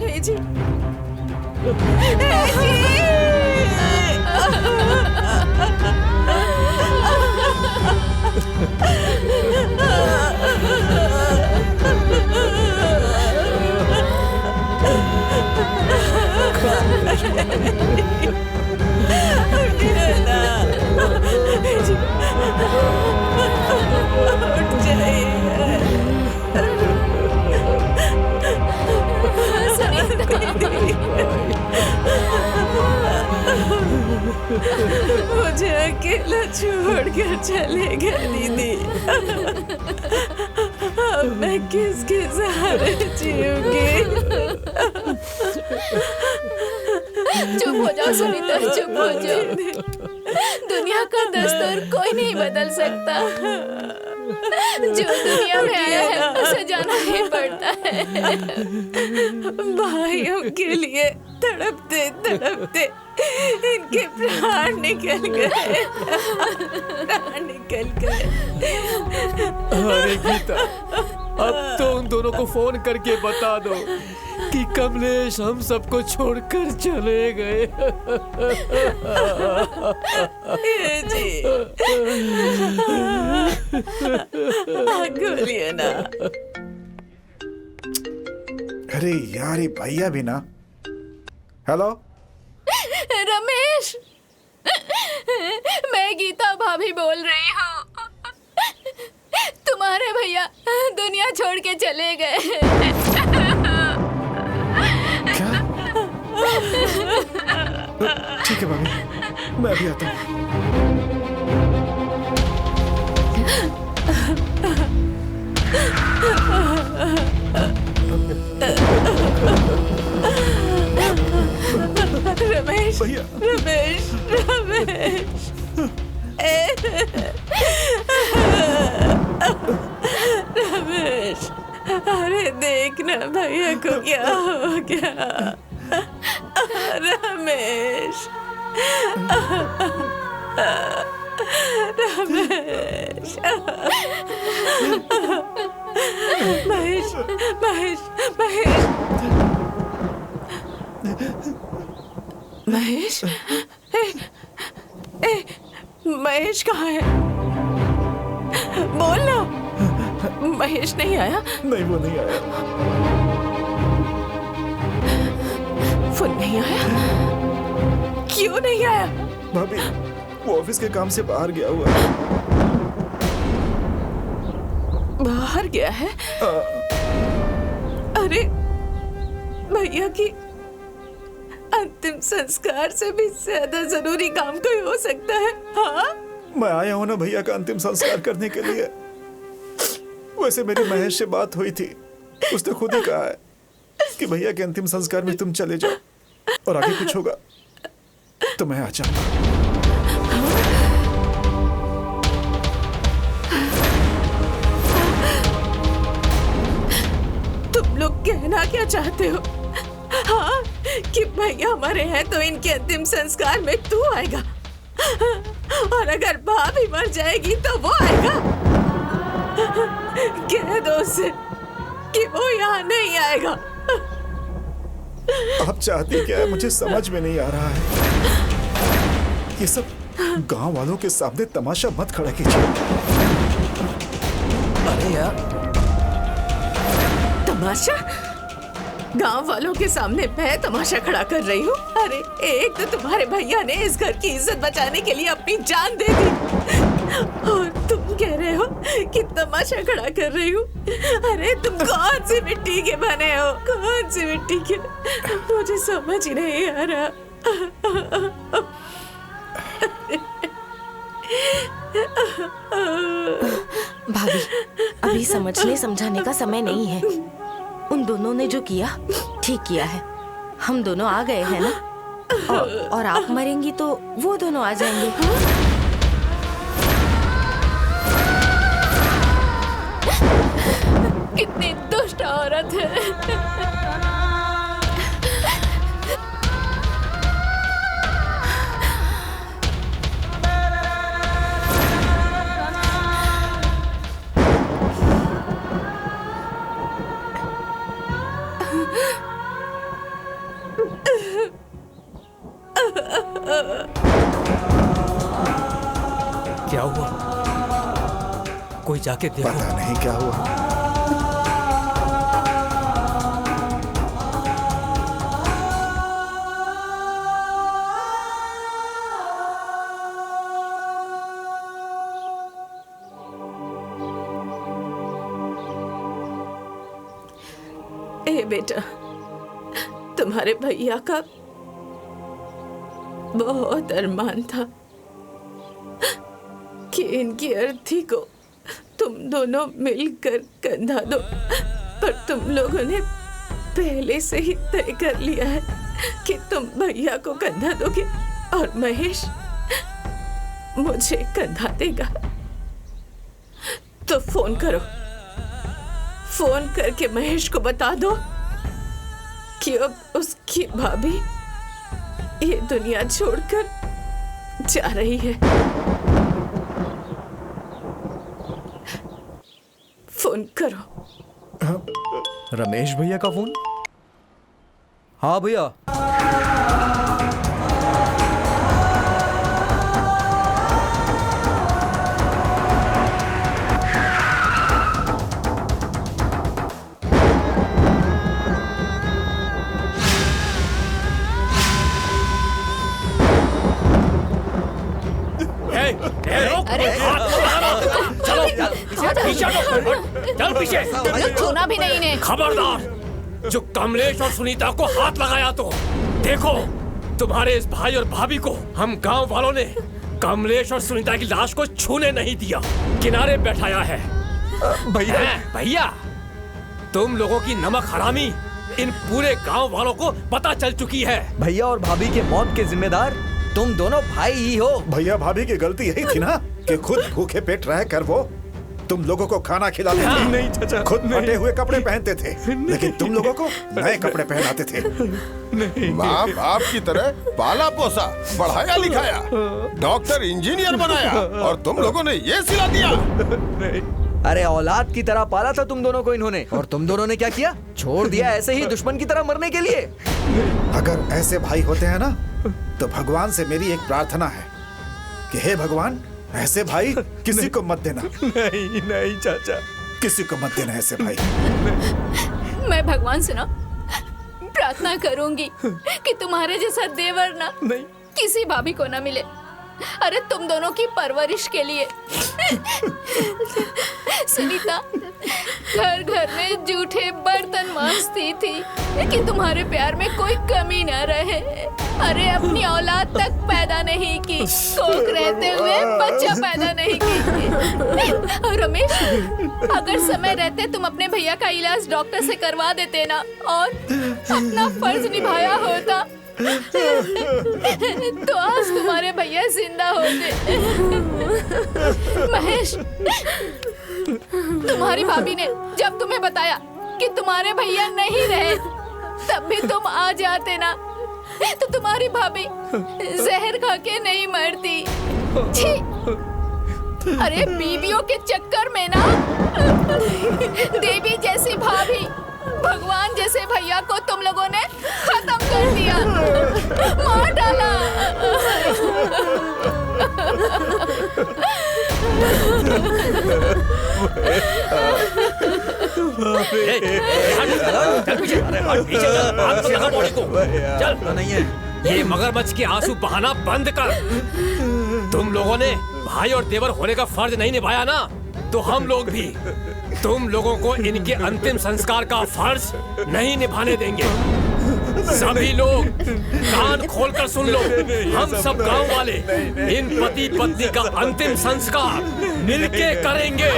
हे जी, हे उठिए ना, हे जी, उठ जाइए। मुझे अकेला छोड़ कर चले गए दीदी। अब मैं किसके सहारे जीऊंगी? चुप हो जाओ सुनीता, चुप हो जाओ। दुनिया का दस्तूर कोई नहीं बदल सकता। जो दुनिया में आया है उसे जाना ही पड़ता है। भाइयों के लिए तड़पते तड़पते इनके प्राण निकल गए, प्राण निकल गए। अरे गीता, अब तो उन दोनों को फोन करके बता दो कि कमलेश हम सबको छोड़कर चले गए। जी, आँख खोलिए ना। अरे यार, ये भैया भी ना। हेलो रमेश, मैं गीता भाभी बोल रही हूँ। तुम्हारे भैया दुनिया छोड़ के चले गए। क्या? ठीक है भाभी, मैं अभी आता हूँ। रमेश, भैया, रमेश, रमेश, रमेश, अरे देखना भैया को क्या हो गया। रमेश, रमेश, महेश, महेश, महेश, महेश, महेश कहाँ है? बोल ना। महेश नहीं आया? नहीं, वो नहीं आया। वो नहीं आया? क्यों नहीं आया? भाभी, वो ऑफिस के काम से बाहर गया हुआ है। बाहर गया है? अरे भैया की अंतिम संस्कार से भी ज्यादा जरूरी काम कोई हो सकता है? हाँ, मैं आया हूँ ना भैया का अंतिम संस्कार करने के लिए। वैसे मेरी महेश से बात हुई थी, उसने खुद ही कहा है कि भैया के अंतिम संस्कार में तुम चले जाओ और आगे कुछ होगा तो मैं आ जाऊंगा। तुम लोग कहना क्या चाहते हो? हाँ, कि भैया हमारे हैं तो इनके अंतिम संस्कार में तू आएगा, और अगर भाभी मर जाएगी तो वो आएगा। कह दो उसे कि वो यहाँ नहीं आएगा। आप चाहती क्या है, मुझे समझ में नहीं आ रहा है। ये सब गांव वालों के सामने तमाशा मत खड़ा कीजिए। अरे यार, तमाशा? गांव वालों के सामने मैं तमाशा खड़ा कर रही हूँ? अरे एक तो तुम्हारे भैया ने इस घर की इज्जत बचाने के लिए अपनी जान दे दी, और तुम कह रहे हो कि तमाशा खड़ा कर रही हूँ? अरे तुम कौन सी मिट्टी के बने हो? कौन सी मिट्टी के? मुझे समझ ही नहीं आ रहा। भाभी, अभी समझने समझाने का समय नहीं है। उन दोनों ने जो किया ठीक किया है। हम दोनों आ गए हैं ना, और आप मरेंगी तो वो दोनों आ जाएंगे। कितनी दुष्ट औरत है। क्या हुआ? कोई जाके देखो। पता नहीं क्या हुआ। ए बेटा, तुम्हारे भैया का बहुत अरमान था कि इनकी अर्थी को तुम दोनों मिलकर कंधा दो, पर तुम लोगों ने पहले से ही तय कर लिया है कि तुम भैया को कंधा दोगे और महेश मुझे कंधा देगा। तो फोन करो, फोन करके महेश को बता दो कि अब उसकी भाभी ये दुनिया छोड़कर जा रही है। फोन करो। रमेश भैया का फोन? हाँ भैया। चलो पीछे हटो, चल पीछे। तुम लोग छूना भी नहीं ने। खबरदार, जो कमलेश और सुनीता को हाथ लगाया तो देखो, तुम्हारे इस भाई और भाभी को हम गांव वालों ने कमलेश और सुनीता की लाश को छूने नहीं दिया, किनारे बैठाया है। भैया, तुम लोगों की नमक हरामी इन पूरे गांव वालों को पता चल चुकी है। भैया और भाभी के मौत के जिम्मेदार तुम दोनों भाई ही हो। भैया भाभी की गलती यही थी ना कि खुद भूखे पेट रह कर वो तुम लोगों को खाना खिलाते थे। नहीं चाचा, खुद फटे हुए कपड़े पहनते थे, लेकिन तुम लोगों को नए कपड़े पहनाते थे। माँ बाप की तरह पाला पोसा, पढ़ाया लिखाया, डॉक्टर इंजीनियर बनाया, और तुम लोगों ने ये सिला दिया। अरे औलाद की तरह पाला था तुम दोनों को इन्होंने, और तुम दोनों ने क्या किया? छोड़ दिया ऐसे ही दुश्मन की तरह मरने के लिए। अगर ऐसे भाई होते हैं ना, तो भगवान से मेरी एक प्रार्थना है कि हे भगवान, ऐसे भाई किसी को मत देना। नहीं नहीं चाचा, किसी को मत देना ऐसे भाई। मैं भगवान से ना प्रार्थना करूंगी कि तुम्हारे जैसा देवर ना नहीं। किसी भाभी को ना मिले। अरे तुम दोनों की परवरिश के लिए सुनीता घर घर में जूठे बर्तन मांजती थी कि तुम्हारे प्यार में कोई कमी न रहे। अरे अपनी औलाद तक पैदा नहीं की, कोख रहते हुए बच्चा पैदा नहीं की। और रमेश, अगर समय रहते तुम अपने भैया का इलाज डॉक्टर से करवा देते ना और अपना फर्ज निभाया होता, तो आज तुम्हारे भैया जिंदा होते। महेश, तुम्हारी भाभी ने जब तुम्हें बताया कि तुम्हारे भैया नहीं रहे, तब भी तुम आ जाते ना, तो तुम्हारी भाभी जहर खा के नहीं मरती। छी! अरे बीवियों के चक्कर में ना देवी जैसी भाभी, भगवान जैसे भैया को तुम लोगों ने खत्म कर दिया, मार डाला। ये मगरमच्छ के आंसू बहाना बंद कर। तुम लोगों ने भाई और देवर होने का फर्ज नहीं निभाया ना, तो हम लोग भी तुम लोगों को इनके अंतिम संस्कार का फर्ज नहीं निभाने देंगे। सभी लोग कान खोलकर सुन लो, हम सब गांव वाले इन पति पत्नी का अंतिम संस्कार मिलके करेंगे।